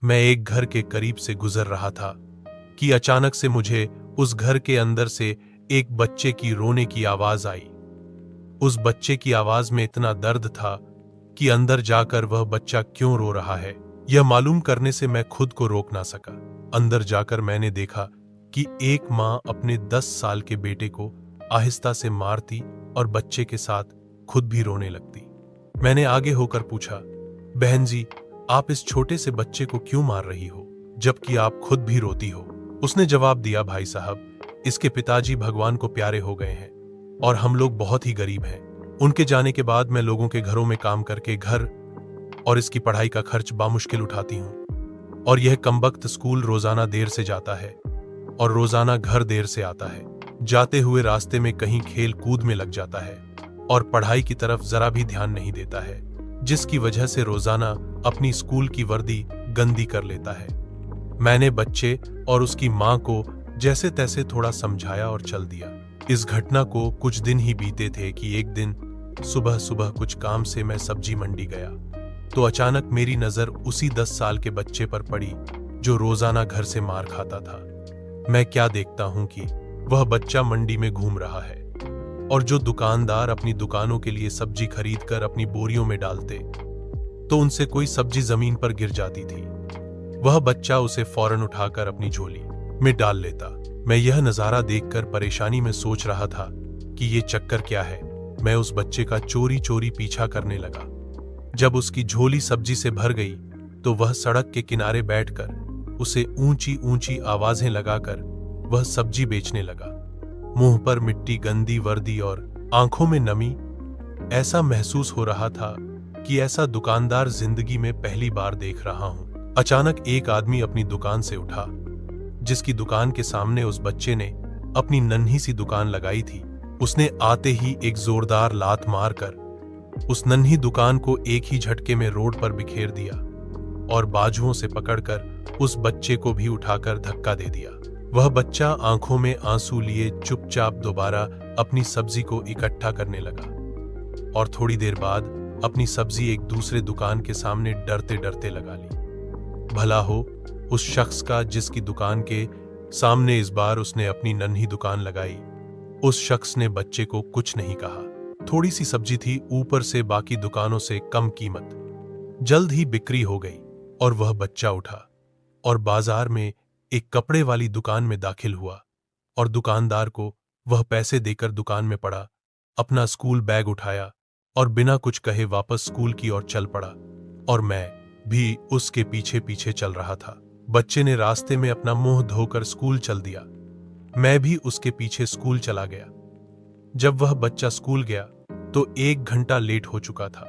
मैं एक घर के करीब से गुजर रहा था कि अचानक से मुझे उस घर के अंदर से एक बच्चे की रोने की आवाज आई। उस बच्चे की आवाज में इतना दर्द था कि अंदर जाकर वह बच्चा क्यों रो रहा है यह मालूम करने से मैं खुद को रोक ना सका। अंदर जाकर मैंने देखा कि एक मां अपने 10 साल के बेटे को आहिस्ता से मारती और बच्चे के साथ खुद भी रोने लगती। मैंने आगे होकर पूछा, बहन जी, आप इस छोटे से बच्चे को क्यों मार रही हो जबकि आप खुद भी रोती हो? उसने जवाब दिया, भाई साहब, इसके पिताजी भगवान को प्यारे हो गए हैं और हम लोग बहुत ही गरीब हैं। उनके जाने के बाद मैं लोगों के घरों में काम करके घर और इसकी पढ़ाई का खर्च बामुश्किल उठाती हूँ और यह कमबख्त स्कूल रोजाना देर से जाता है और रोजाना घर देर से आता है। जाते हुए रास्ते में कहीं खेल कूद में लग जाता है और पढ़ाई की तरफ जरा भी ध्यान नहीं देता है, जिसकी वजह से रोजाना अपनी स्कूल की वर्दी गंदी कर लेता है। मैंने बच्चे और उसकी मां को जैसे तैसे थोड़ा समझाया और चल दिया। इस घटना को कुछ दिन ही बीते थे कि एक दिन सुबह सुबह कुछ काम से मैं सब्जी मंडी गया तो अचानक मेरी नजर उसी 10 साल के बच्चे पर पड़ी जो रोजाना घर से मार खाता था। मैं क्या देखता हूं कि वह बच्चा मंडी में घूम रहा है और जो दुकानदार अपनी दुकानों के लिए सब्जी खरीदकर अपनी बोरियों में डालते तो उनसे कोई सब्जी जमीन पर गिर जाती थी, वह बच्चा उसे फौरन उठाकर अपनी झोली में डाल लेता। मैं यह नजारा देखकर परेशानी में सोच रहा था कि ये चक्कर क्या है। मैं उस बच्चे का चोरी चोरी पीछा करने लगा। जब उसकी झोली सब्जी से भर गई तो वह सड़क के किनारे बैठकर उसे ऊंची ऊंची आवाजें लगाकर वह सब्जी बेचने लगा। मुंह पर मिट्टी, गंदी वर्दी और आंखों में नमी। ऐसा महसूस हो रहा था कि ऐसा दुकानदार जिंदगी में पहली बार देख रहा हूं। अचानक एक आदमी अपनी दुकान से उठा, जिसकी दुकान के सामने उस बच्चे ने अपनी नन्ही सी दुकान लगाई थी। उसने आते ही एक जोरदार लात मारकर उस नन्ही दुकान को एक ही झटके में रोड पर बिखेर दिया और बाजुओं से पकड़कर उस बच्चे को भी उठाकर धक्का दे दिया। वह बच्चा आंखों में आंसू लिए चुपचाप दोबारा अपनी सब्जी को इकट्ठा करने लगा और थोड़ी देर बाद अपनी सब्जी एक दूसरे दुकान के सामने डरते डरते लगा ली। भला हो उस शख्स का जिसकी दुकान के सामने इस बार उसने अपनी नन्ही दुकान लगाई। उस शख्स ने बच्चे को कुछ नहीं कहा। थोड़ी सी सब्जी थी, ऊपर से बाकी दुकानों से कम कीमत। जल्द ही बिक्री हो गई और वह बच्चा उठा और बाजार में एक कपड़े वाली दुकान में दाखिल हुआ और दुकानदार को वह पैसे देकर दुकान में पड़ा, अपना स्कूल बैग उठाया और बिना कुछ कहे वापस स्कूल की ओर चल पड़ा और मैं भी उसके पीछे पीछे चल रहा था। बच्चे ने रास्ते में अपना मुंह धोकर स्कूल चल दिया। मैं भी उसके पीछे स्कूल चला गया। जब वह बच्चा स्कूल गया तो 1 घंटा लेट हो चुका था,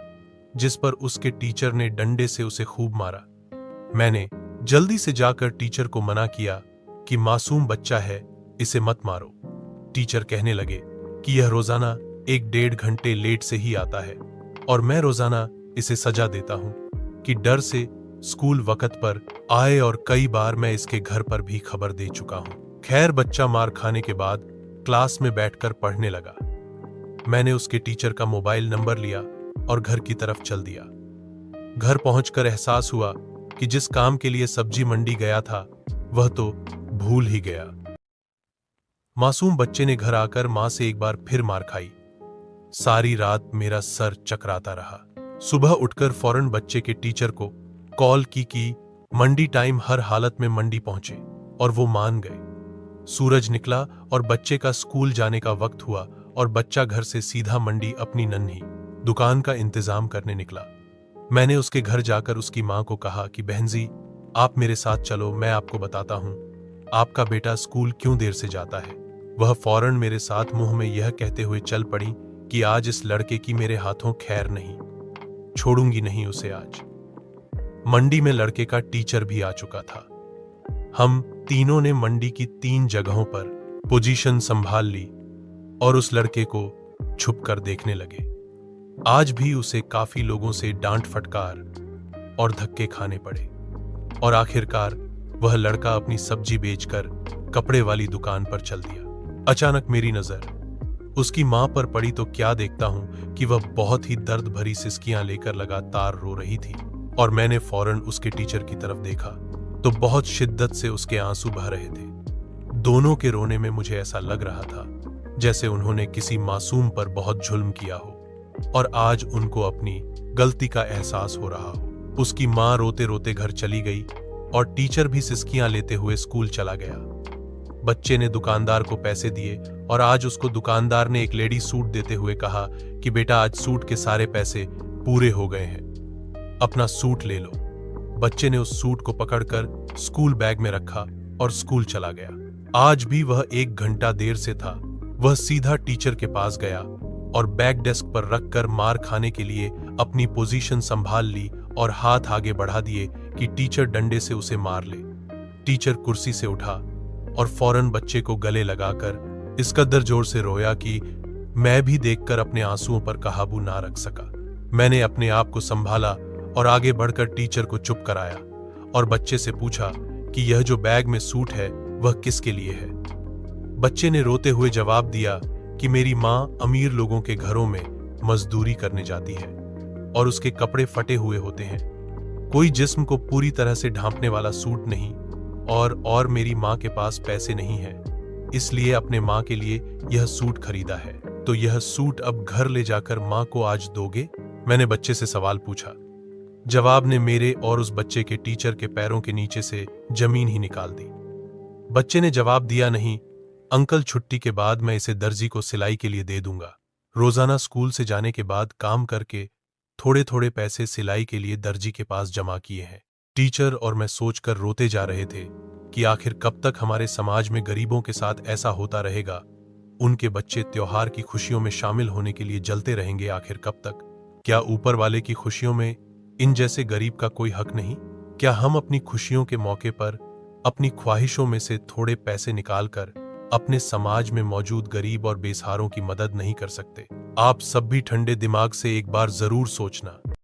जिस पर उसके टीचर ने डंडे से उसे खूब मारा। मैंने जल्दी से जाकर टीचर को मना किया कि मासूम बच्चा है, इसे मत मारो। टीचर कहने लगे कि यह रोजाना 1-1.5 घंटे लेट से ही आता है और मैं रोजाना इसे सजा देता हूं कि डर से स्कूल वक्त पर आए और कई बार मैं इसके घर पर भी खबर दे चुका हूं। खैर, बच्चा मार खाने के बाद क्लास में बैठकर पढ़ने लगा। मैंने उसके टीचर का मोबाइल नंबर लिया और घर की तरफ चल दिया। घर पहुंचकर एहसास हुआ कि जिस काम के लिए सब्जी मंडी गया था वह तो भूल ही गया। मासूम बच्चे ने घर आकर मां से एक बार फिर मार खाई। सारी रात मेरा सर चकराता रहा। सुबह उठकर फौरन बच्चे के टीचर को कॉल की कि मंडी टाइम हर हालत में मंडी पहुंचे और वो मान गए। सूरज निकला और बच्चे का स्कूल जाने का वक्त हुआ और बच्चा घर से सीधा मंडी अपनी नन्ही दुकान का इंतजाम करने निकला। मैंने उसके घर जाकर उसकी मां को कहा कि बहन जी, आप मेरे साथ चलो, मैं आपको बताता हूं आपका बेटा स्कूल क्यों देर से जाता है। वह फौरन मेरे साथ मुंह में यह कहते हुए चल पड़ी कि आज इस लड़के की मेरे हाथों खैर नहीं, छोड़ूंगी नहीं उसे आज। मंडी में लड़के का टीचर भी आ चुका था। हम तीनों ने मंडी की 3 जगहों पर पोजीशन संभाल ली और उस लड़के को छुप कर देखने लगे। आज भी उसे काफी लोगों से डांट फटकार और धक्के खाने पड़े और आखिरकार वह लड़का अपनी सब्जी बेचकर कपड़े वाली दुकान पर चल दिया। अचानक मेरी नजर उसकी मां पर पड़ी तो क्या देखता हूं कि वह बहुत ही दर्द भरी सिसकियां लेकर लगातार रो रही थी और मैंने फौरन उसके टीचर की तरफ देखा तो बहुत शिद्दत से उसके आंसू बह रहे थे। दोनों के रोने में मुझे ऐसा लग रहा था जैसे उन्होंने किसी मासूम पर बहुत जुल्म किया हो और आज उनको अपनी गलती का एहसास हो रहा हो। उसकी मां रोते रोते घर चली गई और टीचर भी सिसकियां लेते हुए स्कूल चला गया। बच्चे ने दुकानदार को पैसे दिए और आज उसको दुकानदार ने एक लेडी सूट देते हुए कहा कि बेटा आज सूट के सारे पैसे पूरे हो गए हैं, अपना सूट ले लो। बच्चे ने उस सूट को पकड़कर स्कूल बैग में रखा और स्कूल चला गया। आज भी वह 1 घंटा देर से था। वह सीधा टीचर के पास गया और बैग डेस्क पर रखकर मार खाने के लिए अपनी पोजीशन संभाल ली और हाथ आगे बढ़ा दिए कि टीचर डंडे से उसे मार ले। टीचर कुर्सी से उठा और फौरन बच्चे को गले लगाकर इस कदर जोर से रोया कि मैं भी देखकर अपने आंसुओं पर काबू ना रख सका। मैंने अपने आप को संभाला और आगे बढ़कर टीचर को चुप कराया और बच्चे से पूछा कि यह जो बैग में सूट है वह किसके लिए है। बच्चे ने रोते हुए जवाब दिया कि मेरी मां अमीर लोगों के घरों में मजदूरी करने जाती है और उसके कपड़े फटे हुए होते हैं, कोई जिस्म को पूरी तरह से ढांपने वाला सूट नहीं और मेरी मां के पास पैसे नहीं है, इसलिए अपने मां के लिए यह सूट खरीदा है। तो यह सूट अब घर ले जाकर मां को आज दोगे? मैंने बच्चे से सवाल पूछा। जवाब ने मेरे और उस बच्चे के टीचर के पैरों के नीचे से जमीन ही निकाल दी। बच्चे ने जवाब दिया, नहीं अंकल, छुट्टी के बाद मैं इसे दर्जी को सिलाई के लिए दे दूंगा। रोजाना स्कूल से जाने के बाद काम करके थोड़े थोड़े पैसे सिलाई के लिए दर्जी के पास जमा किए हैं। टीचर और मैं सोचकर रोते जा रहे थे कि आखिर कब तक हमारे समाज में गरीबों के साथ ऐसा होता रहेगा। उनके बच्चे त्योहार की खुशियों में शामिल होने के लिए जलते रहेंगे, आखिर कब तक? क्या ऊपर वाले की खुशियों में इन जैसे गरीब का कोई हक नहीं? क्या हम अपनी खुशियों के मौके पर अपनी ख्वाहिशों में से थोड़े पैसे निकालकर अपने समाज में मौजूद गरीब और बेसहारों की मदद नहीं कर सकते? आप सब भी ठंडे दिमाग से एक बार जरूर सोचना।